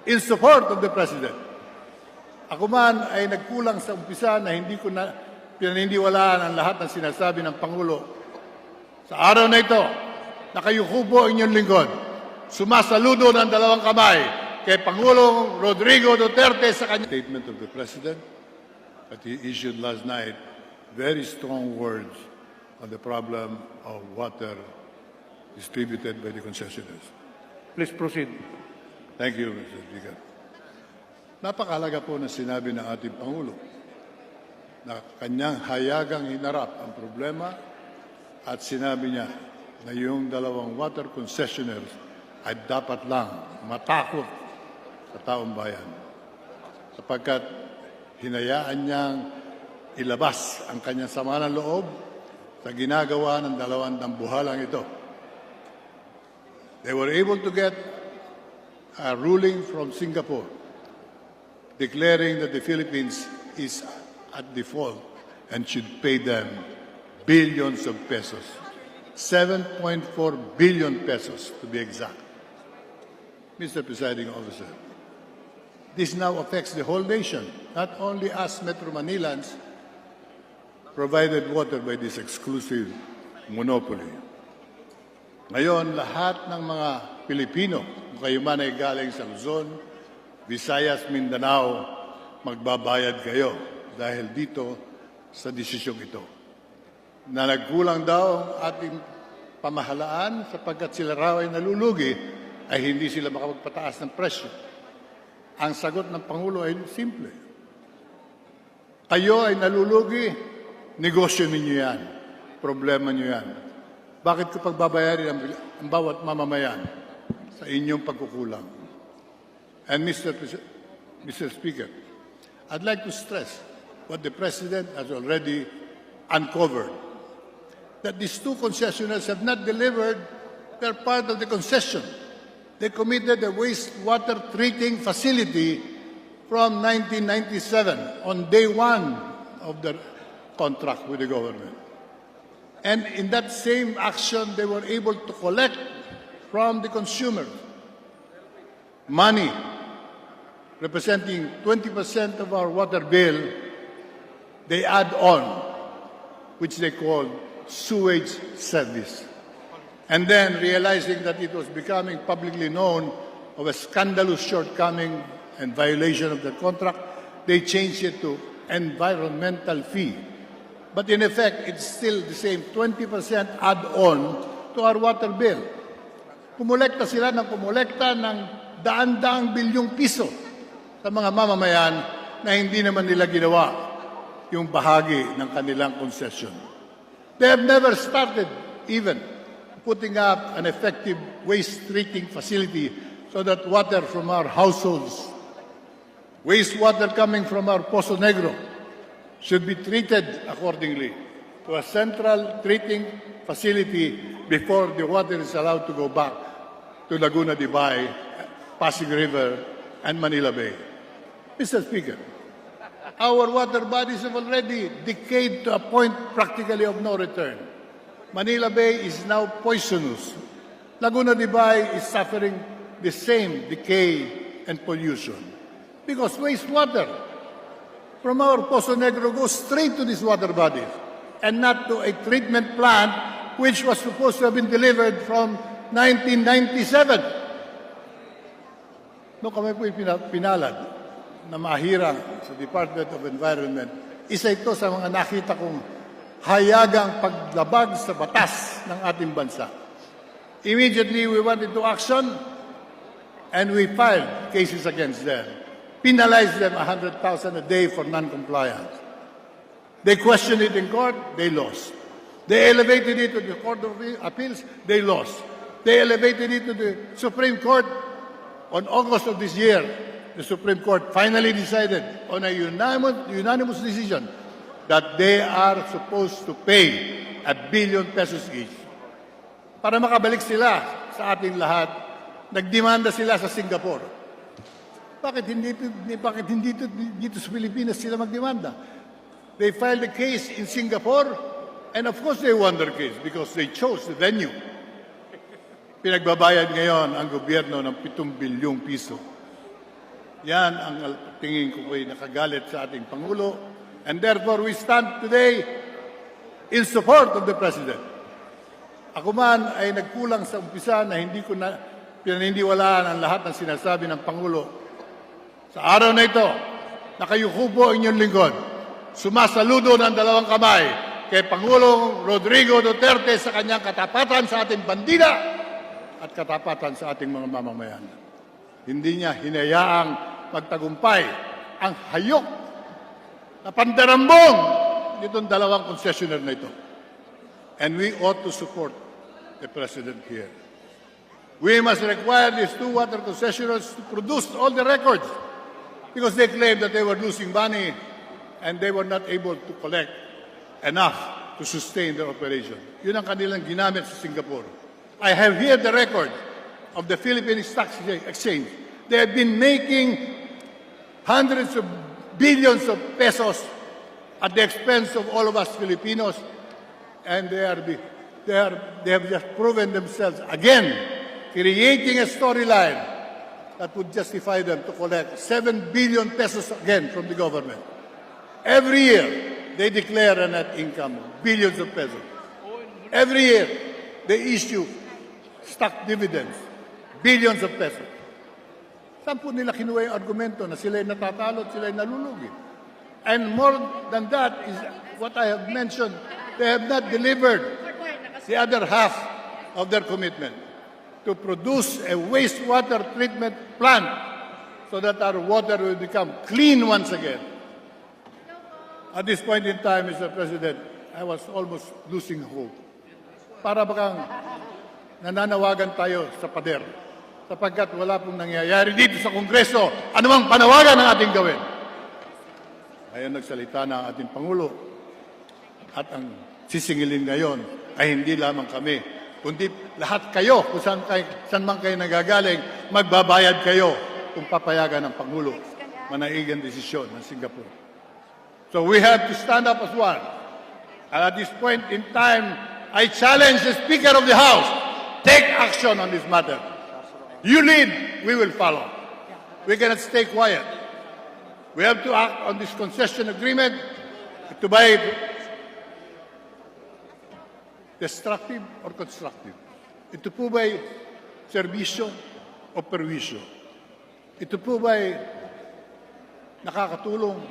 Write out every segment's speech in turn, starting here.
in support of the President. Ako man ay nagkulang sa umpisa na hindi ko na pinaniniwalaan ang lahat ng sinasabi ng Pangulo. Sa araw na ito, nakayuko po ang inyong lingkod. Sumasaludo ng dalawang kamay kay Pangulong Rodrigo Duterte sa kanyang statement of the President that he issued last night, very strong words on the problem of water distributed by the concessionaires. Please proceed. Thank you, Mr. Speaker. Napakahalaga po na sinabi ng ating Pangulo na kanyang hayagang hinarap ang problema at sinabi niya na yung dalawang water concessionaires ay dapat lang matakot sa taong bayan sapagkat hinayaan niyang ilabas ang kanyang sama ng loob sa ginagawa ng dalawang dambuhalang ito. They were able to get a ruling from Singapore declaring that the Philippines is at default and should pay them billions of pesos. 7.4 billion pesos to be exact. Mr. Presiding Officer, this now affects the whole nation, not only us Metro Manilans provided water by this exclusive monopoly. Ngayon, lahat ng mga Pilipino, kung kayo man ay galing sa Luzon, Visayas, Mindanao, magbabayad kayo dahil dito sa desisyong ito. Na nagkulang daw ang ating pamahalaan sapagkat sila raw ay nalulugi ay hindi sila makapagpataas ng presyo. Ang sagot ng Pangulo ay simple. Kayo ay nalulugi, negosyo ninyo yan, problema nyo yan. Bakit ko pagbabayarin ang bawat mamamayan sa inyong pagkukulang? And Mr. Speaker, I'd like to stress what the President has already uncovered, that these two concessionaires have not delivered their part of the concession. They committed a wastewater treating facility from 1997 on day one of the contract with the government. And in that same action, they were able to collect from the consumer money representing 20% of our water bill. They add on, which they call sewage service. And then, realizing that it was becoming publicly known of a scandalous shortcoming and violation of the contract, they changed it to environmental fee. But in effect, it's still the same 20% add-on to our water bill. Kumolekta sila ng kumolekta ng daan-daang bilyong piso sa mga mamamayan na hindi naman nila ginawa yung bahagi ng kanilang concession. They have never started even putting up an effective waste treating facility so that water from our households, wastewater coming from our Pozo Negro, should be treated accordingly to a central treating facility before the water is allowed to go back to Laguna de Bay, Pasig River, and Manila Bay. Mr. Speaker, our water bodies have already decayed to a point practically of no return. Manila Bay is now poisonous. Laguna de Bay is suffering the same decay and pollution because wastewater from our Pozo Negro goes straight to these water bodies and not to a treatment plant which was supposed to have been delivered from 1997. No kami po pinalad na mahirang sa Department of Environment. Isa ito sa mga nakita kong hayagang paglabag sa batas ng ating bansa. Immediately, we went into action and we filed cases against them. Penalized them 100,000 a day for non-compliance. They questioned it in court, they lost. They elevated it to the Court of Appeals, they lost. They elevated it to the Supreme Court. On August of this year, the Supreme Court finally decided on a unanimous decision that they are supposed to pay ₱1 billion each. Para makabalik sila sa ating lahat, nagdemanda sila sa Singapore. Bakit hindi dito sa Pilipinas sila magdemanda? They filed a case in Singapore, and of course they won their case because they chose the venue. pinagbabayad ngayon ang gobyerno ng 7 bilyong piso. Yan ang tingin ko ay nakagalit sa ating Pangulo. And therefore, we stand today in support of the President. Ako man ay nagkulang sa umpisa na hindi ko na pinaniniwalaan ang lahat ng sinasabi ng Pangulo. Sa araw na ito, nakayuko po ang inyong lingkod. Sumasaludo ng dalawang kamay kay Pangulong Rodrigo Duterte sa kanyang katapatan sa ating bandila at katapatan sa ating mga mamamayan. Hindi niya hinayaang magtagumpay ang hayok na pandarambong nitong dalawang concessionaire na ito. And we ought to support the President here. We must require these two water concessionaires to produce all the records because they claim that they were losing money and they were not able to collect enough to sustain their operation. Yun ang kanilang ginamit sa Singapore. I have here the record of the Philippine Stock Exchange. They have been making hundreds of billions of pesos at the expense of all of us Filipinos, and they have just proven themselves again, creating a storyline that would justify them to collect 7 billion pesos again from the government. Every year, they declare a net income of billions of pesos. Every year, they issue stock dividends, billions of pesos. Saan po nila kinuha yung argumento na sila'y natatalo at sila'y nalulugi? And more than that is what I have mentioned, they have not delivered the other half of their commitment to produce a wastewater treatment plant so that our water will become clean once again. At this point in time, Mr. President, I was almost losing hope. Para bakang nananawagan tayo sa pader sapagkat wala pong nangyayari dito sa Kongreso anumang panawagan ang ating gawin. Ngayon nagsalita na ang ating Pangulo at ang sisingilin ngayon ay hindi lamang kami, kundi lahat kayo, kung saan man kayo nagagaling, magbabayad kayo kung papayagan ng Pangulo manaigang desisyon ng Singapore. So we have to stand up as one. And at this point in time, I challenge the Speaker of the House, take action on this matter. You lead, we will follow. We cannot stay quiet. We have to act on this concession agreement to buy destructive or constructive. Ito po ba'y serbisyo o perwisyo? Ito po ba'y nakakatulong?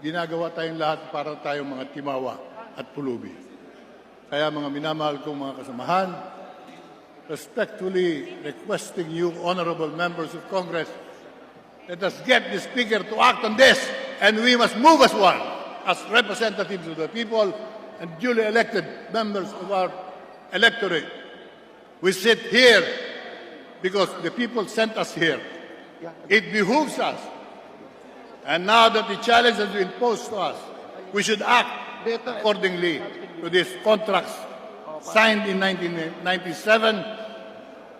Ginagawa tayong lahat para tayong mga timawa at pulubi. Kaya mga minamahal kong mga kasamahan, respectfully requesting you, honorable members of Congress, let us get the Speaker to act on this, and we must move as one, as representatives of the people and duly elected members of our electorate. We sit here because the people sent us here. It behooves us. And now that the challenge has been posed to us, we should act accordingly to these contracts signed in 1997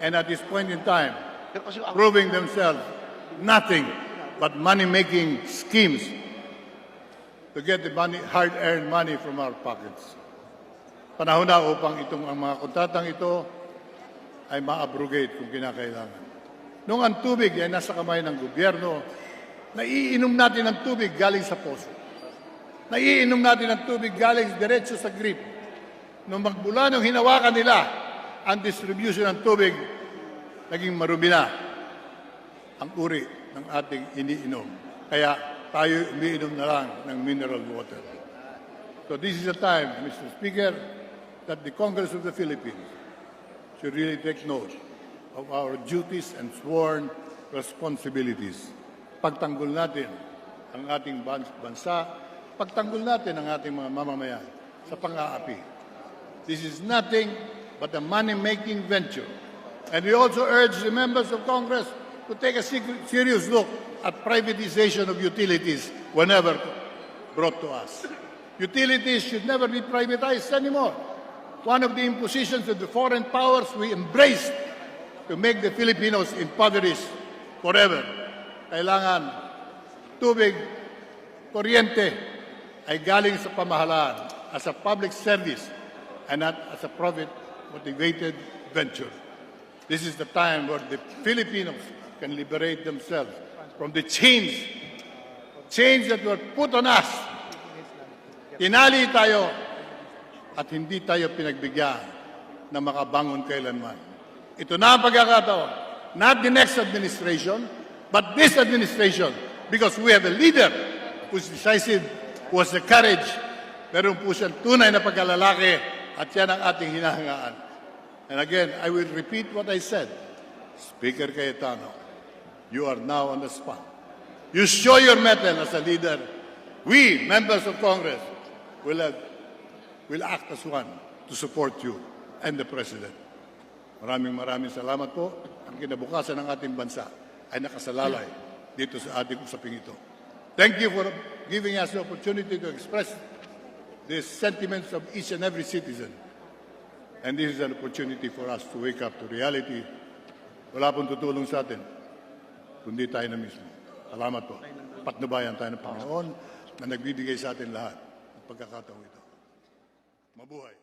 and at this point in time proving themselves nothing but money-making schemes to get the money, hard-earned money from our pockets. Panahon na upang ang mga kontratang ito ay ma-abrogate kung kinakailangan. Nung ang tubig ay nasa kamay ng gobyerno, naiinom natin ang tubig galing sa poso. Naiinom natin ang tubig galing diretso sa grip. Nung magmula nung hinawakan nila ang distribution ng tubig, naging marumi na ang uri ng ating iniinom. Kaya tayo umiinom na lang ng mineral water. So this is the time, Mr. Speaker, that the Congress of the Philippines should really take note of our duties and sworn responsibilities. Pagtanggol natin ang ating bansa, pagtanggol natin ang ating mga mamamayan sa pang-aapi. This is nothing but a money-making venture. And we also urge the members of Congress to take a serious look at privatization of utilities whenever brought to us. Utilities should never be privatized anymore. One of the impositions of the foreign powers we embraced to make the Filipinos impoverished forever. Kailangan tubig, kuryente ay galing sa pamahalaan as a public service and not as a profit motivated venture. This is the time where the Filipinos can liberate themselves from the chains that were put on us. Tinali tayo at hindi tayo pinagbigyan na makabangon kailanman. Ito na ang pagkakataon. Not the next administration, but this administration. Because we have a leader who's decisive, who has the courage. Meron po siyang tunay na pagkalalaki at yan ang ating hinahangaan. And again, I will repeat what I said. Speaker Cayetano, you are now on the spot. You show your mettle as a leader. We, members of Congress, will act as one to support you and the President. Maraming salamat po. Ang kinabukasan ng ating bansa ay nakasalalay dito sa ating usaping ito. Thank you for giving us the opportunity to express the sentiments of each and every citizen. And this is an opportunity for us to wake up to reality. Wala pong tutulong sa atin, kundi tayo na mismo. Salamat po. Patnubayan tayo ng Panginoon na nagbibigay sa atin lahat ng pagkakataon ito. Mabuhay.